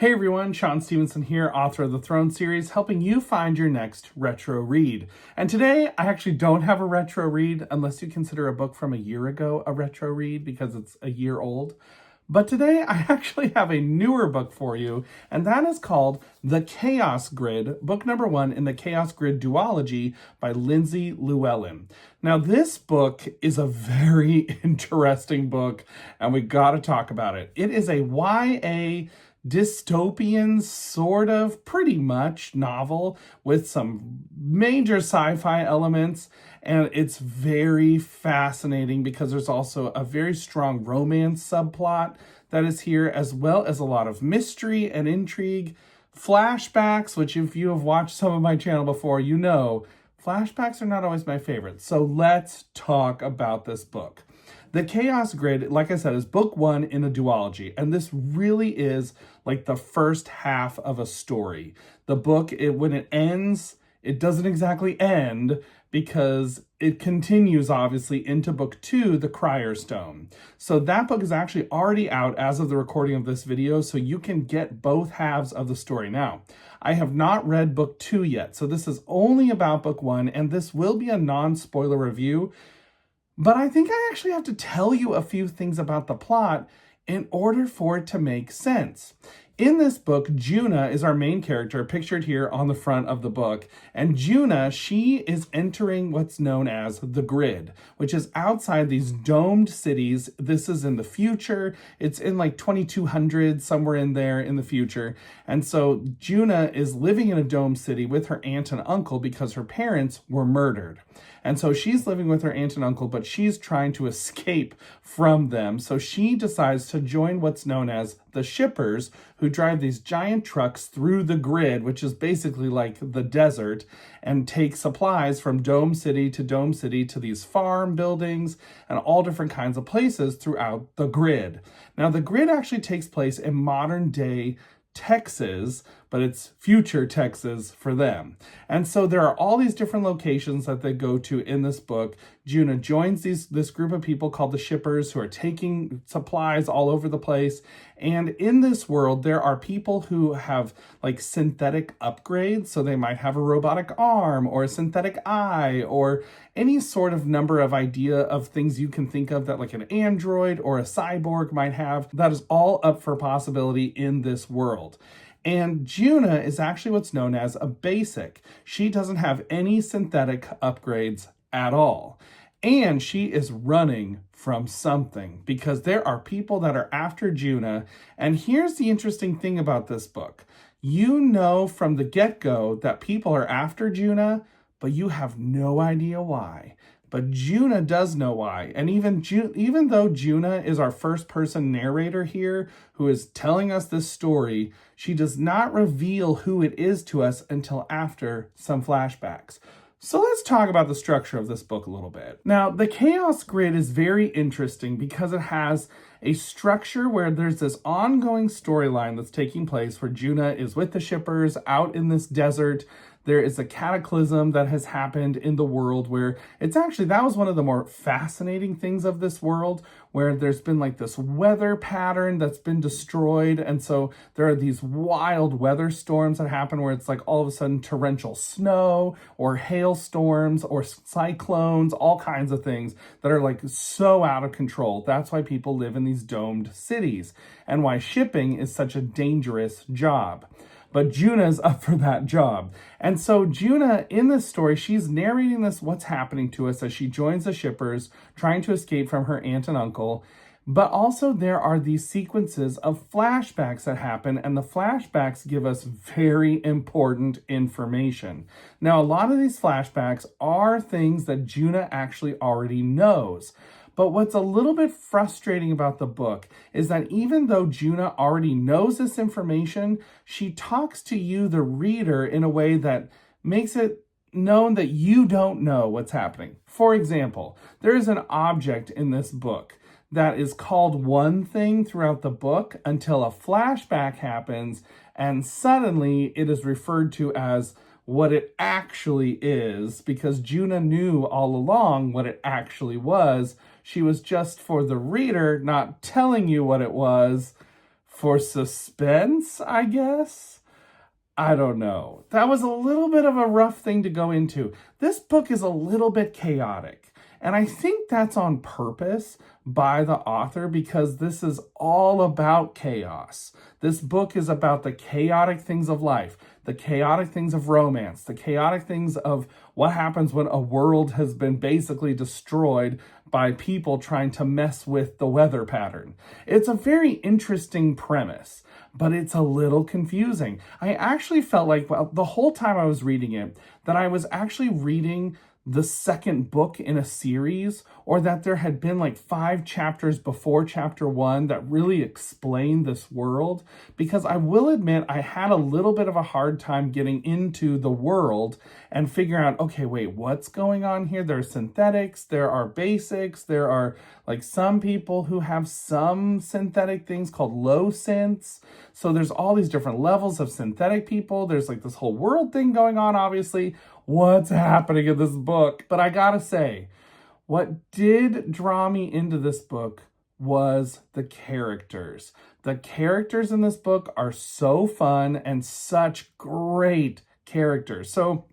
Hey everyone, Shaun Stevenson here, author of the Throne series, helping you find your next retro read. And today, I actually don't have a retro read, unless you consider a book from a year ago a retro read, because it's a year old. But today, I actually have a newer book for you, and that is called The Chaos Grid, book number 1 in the Chaos Grid duology by Lyndsey Lewellen. Now, this book is a very interesting book, and we gotta talk about it. It is a YA dystopian sort of pretty much novel with some major sci-fi elements, and it's very fascinating because there's also a very strong romance subplot that is here, as well as a lot of mystery and intrigue, flashbacks, which if you have watched some of my channel before, you know flashbacks are not always my favorite. So let's talk about this book. The Chaos Grid, like I said, is book 1 in a duology, and this really is like the first half of a story. The book, when it ends, it doesn't exactly end because it continues, obviously, into book 2, The Crier Stone. So that book is actually already out as of the recording of this video, so you can get both halves of the story now. I have not read book 2 yet, so this is only about book 1, and this will be a non-spoiler review. But I think I actually have to tell you a few things about the plot in order for it to make sense. In this book, Juna is our main character, pictured here on the front of the book. And Juna, she is entering what's known as the grid, which is outside these domed cities. This is in the future. It's in like 2200, somewhere in there in the future. And so Juna is living in a domed city with her aunt and uncle because her parents were murdered. And so she's living with her aunt and uncle, but she's trying to escape from them. So she decides to join what's known as the shippers, who drive these giant trucks through the grid, which is basically like the desert, and take supplies from dome city to these farm buildings and all different kinds of places throughout the grid. Now, the grid actually takes place in modern day Texas, but it's future Texas for them. And so there are all these different locations that they go to in this book. Juna joins this group of people called the shippers, who are taking supplies all over the place. And in this world, there are people who have like synthetic upgrades. So they might have a robotic arm or a synthetic eye or any sort of number of idea of things you can think of that like an android or a cyborg might have. That is all up for possibility in this world. And Juna is actually what's known as a basic. She doesn't have any synthetic upgrades at all. And she is running from something because there are people that are after Juna. And here's the interesting thing about this book. You know from the get-go that people are after Juna, but you have no idea why. But Juna does know why. And even though Juna is our first person narrator here, who is telling us this story, she does not reveal who it is to us until after some flashbacks. So let's talk about the structure of this book a little bit. Now, the Chaos Grid is very interesting because it has a structure where there's this ongoing storyline that's taking place where Juna is with the shippers out in this desert. There is a cataclysm that has happened in the world where that was one of the more fascinating things of this world, where there's been like this weather pattern that's been destroyed. And so there are these wild weather storms that happen where it's like all of a sudden torrential snow or hailstorms or cyclones, all kinds of things that are like so out of control. That's why people live in these domed cities and why shipping is such a dangerous job. But Juna's up for that job. And so Juna, in this story, she's narrating what's happening to us as she joins the shippers, trying to escape from her aunt and uncle. But also there are these sequences of flashbacks that happen, and the flashbacks give us very important information. Now, a lot of these flashbacks are things that Juna actually already knows. But what's a little bit frustrating about the book is that even though Juna already knows this information, she talks to you, the reader, in a way that makes it known that you don't know what's happening. For example, there is an object in this book that is called one thing throughout the book until a flashback happens, and suddenly it is referred to as what it actually is, because Juna knew all along what it actually was. She was just, for the reader, not telling you what it was for suspense, I guess. I don't know. That was a little bit of a rough thing to go into. This book is a little bit chaotic. And I think that's on purpose by the author because this is all about chaos. This book is about the chaotic things of life, the chaotic things of romance, the chaotic things of what happens when a world has been basically destroyed by people trying to mess with the weather pattern. It's a very interesting premise, but it's a little confusing. I actually felt like, well, the whole time I was reading it, that I was actually reading the second book in a series, or that there had been like 5 chapters before chapter 1 that really explained this world, because I will admit I had a little bit of a hard time getting into the world and figuring out, okay, wait, what's going on here? There are synthetics, there are basics, there are like some people who have some synthetic things called low synths. So there's all these different levels of synthetic people. There's like this whole world thing going on, obviously. What's happening in this book? But I gotta say, what did draw me into this book was the characters. The characters in this book are so fun and such great characters. So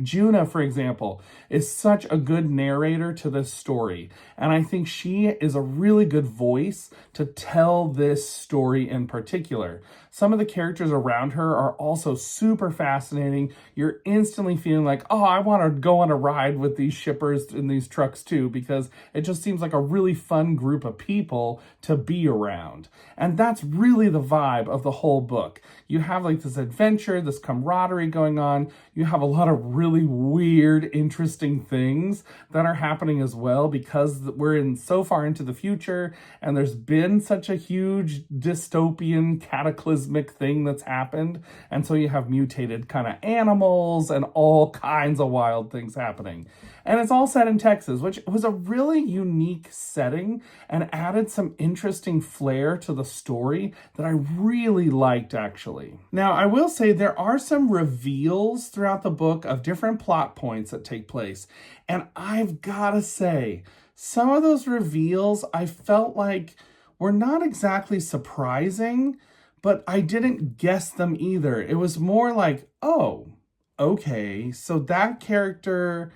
Juna, for example, is such a good narrator to this story. And I think she is a really good voice to tell this story in particular. Some of the characters around her are also super fascinating. You're instantly feeling like, oh, I want to go on a ride with these shippers in these trucks too, because it just seems like a really fun group of people to be around. And that's really the vibe of the whole book. You have like this adventure, this camaraderie going on. You have a lot of really weird, interesting things that are happening as well, because we're in so far into the future and there's been such a huge dystopian cataclysmic thing that's happened. And so you have mutated kind of animals and all kinds of wild things happening. And it's all set in Texas, which was a really unique setting and added some interesting flair to the story that I really liked, actually. Now, I will say there are some reveals throughout the book of different plot points that take place. And I've got to say, some of those reveals I felt like were not exactly surprising, but I didn't guess them either. It was more like, oh, okay, so that character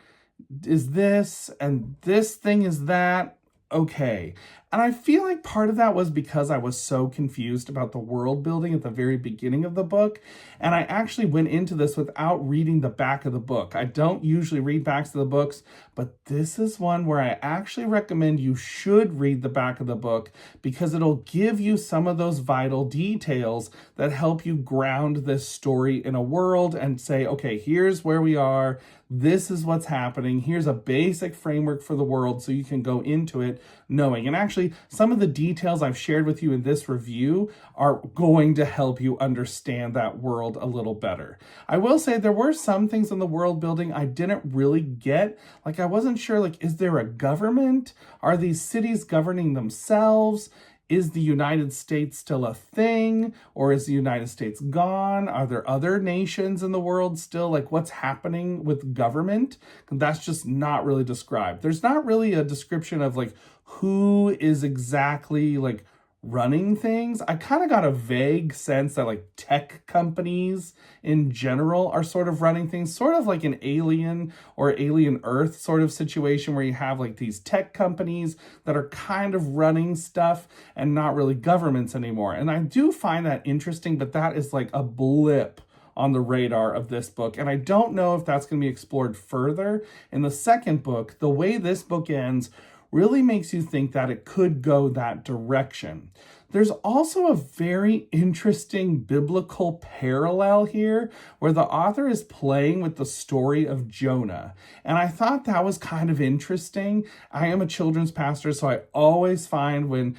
is this and this thing is that. Okay. And I feel like part of that was because I was so confused about the world building at the very beginning of the book. And I actually went into this without reading the back of the book. I don't usually read backs of the books, but this is one where I actually recommend you should read the back of the book, because it'll give you some of those vital details that help you ground this story in a world and say, okay, here's where we are. This is what's happening. Here's a basic framework for the world so you can go into it knowing. And actually, some of the details I've shared with you in this review are going to help you understand that world a little better. I will say there were some things in the world building I didn't really get. Like, I wasn't sure, like, is there a government? Are these cities governing themselves? Is the United States still a thing, or is the United States gone? Are there other nations in the world still? Like, what's happening with government? That's just not really described. There's not really a description of like who is exactly like running things. I kind of got a vague sense that like tech companies in general are sort of running things, sort of like an Alien or Alien Earth sort of situation where you have like these tech companies that are kind of running stuff and not really governments anymore. And I do find that interesting, but that is like a blip on the radar of this book. And I don't know if that's going to be explored further in the second book. The way this book ends really makes you think that it could go that direction. There's also a very interesting biblical parallel here where the author is playing with the story of Jonah. And I thought that was kind of interesting. I am a children's pastor, so I always find when,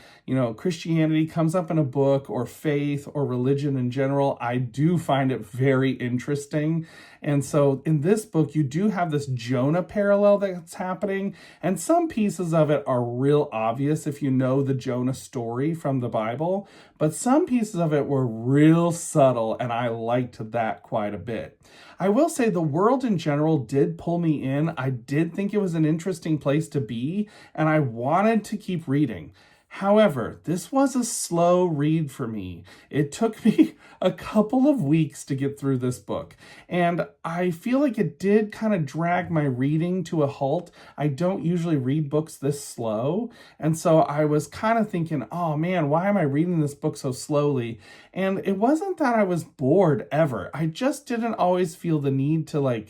Christianity comes up in a book, or faith or religion in general, I do find it very interesting. And so in this book, you do have this Jonah parallel that's happening, and some pieces of it are real obvious if you know the Jonah story from the Bible, but some pieces of it were real subtle, and I liked that quite a bit. I will say the world in general did pull me in. I did think it was an interesting place to be, and I wanted to keep reading. However, this was a slow read for me. It took me a couple of weeks to get through this book, and I feel like it did kind of drag my reading to a halt. I don't usually read books this slow, and so I was kind of thinking, oh man, why am I reading this book so slowly? And it wasn't that I was bored ever. I just didn't always feel the need to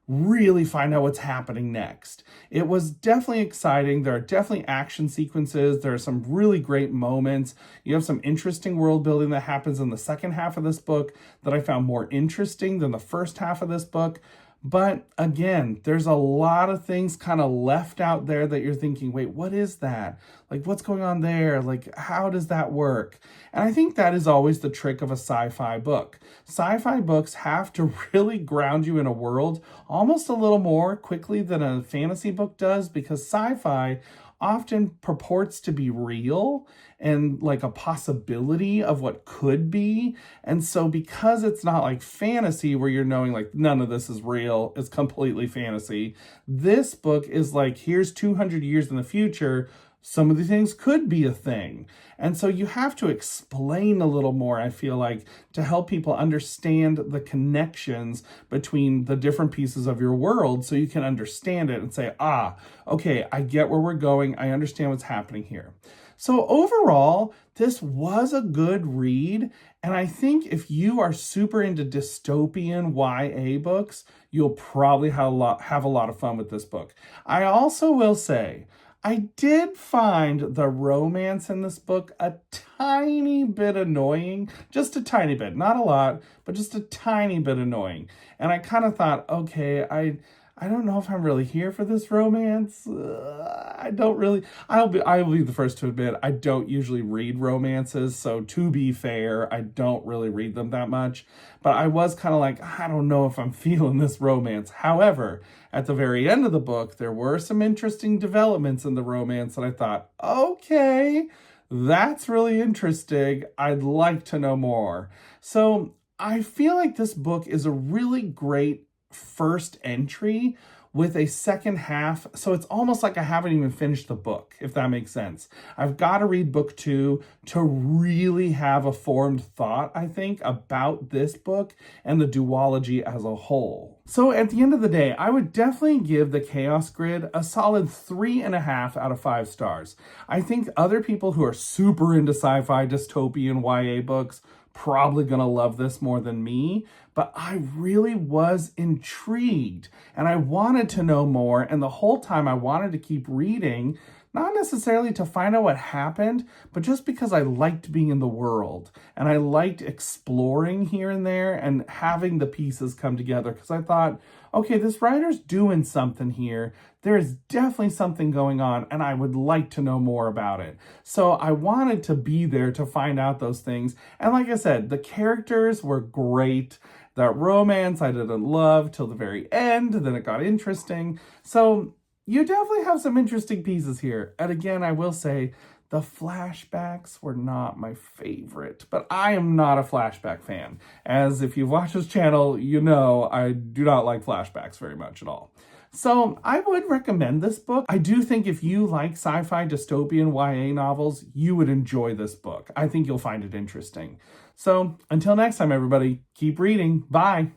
really find out what's happening next. It was definitely exciting. There are definitely action sequences. There are some really great moments. You have some interesting world building that happens in the second half of this book that I found more interesting than the first half of this book. But again, there's a lot of things kind of left out there that you're thinking, wait, what is that? What's going on there? How does that work? And I think that is always the trick of a sci-fi book. Sci-fi books have to really ground you in a world almost a little more quickly than a fantasy book does, because sci-fi often purports to be real and a possibility of what could be. And so because it's not like fantasy where you're knowing none of this is real, it's completely fantasy. This book is here's 200 years in the future, some of these things could be a thing. And so you have to explain a little more, I feel like, to help people understand the connections between the different pieces of your world so you can understand it and say, okay, I get where we're going. I understand what's happening here. So overall, this was a good read. And I think if you are super into dystopian YA books, you'll probably have a lot of fun with this book. I also will say, I did find the romance in this book a tiny bit annoying, just a tiny bit, not a lot, but just a tiny bit annoying. And I kind of thought, okay, I don't know if I'm really here for this romance. I'll be the first to admit, I don't usually read romances. So to be fair, I don't really read them that much. But I was kind of I don't know if I'm feeling this romance. However, at the very end of the book, there were some interesting developments in the romance that I thought, okay, that's really interesting. I'd like to know more. So I feel like this book is a really great first entry with a second half. So it's almost like I haven't even finished the book, if that makes sense. I've got to read book 2 to really have a formed thought, I think, about this book and the duology as a whole. So at the end of the day, I would definitely give the Chaos Grid a solid 3.5 out of 5 stars. I think other people who are super into sci-fi, dystopian YA books probably gonna love this more than me, but I really was intrigued and I wanted to know more, and the whole time I wanted to keep reading, not necessarily to find out what happened, but just because I liked being in the world and I liked exploring here and there and having the pieces come together, because I thought, okay, this writer's doing something here. There is definitely something going on and I would like to know more about it. So I wanted to be there to find out those things. And like I said, the characters were great. That romance I didn't love till the very end, then it got interesting. So you definitely have some interesting pieces here. And again, I will say the flashbacks were not my favorite, but I am not a flashback fan. As if you've watched this channel, you know I do not like flashbacks very much at all. So I would recommend this book. I do think if you like sci-fi dystopian YA novels, you would enjoy this book. I think you'll find it interesting. So until next time, everybody, keep reading. Bye.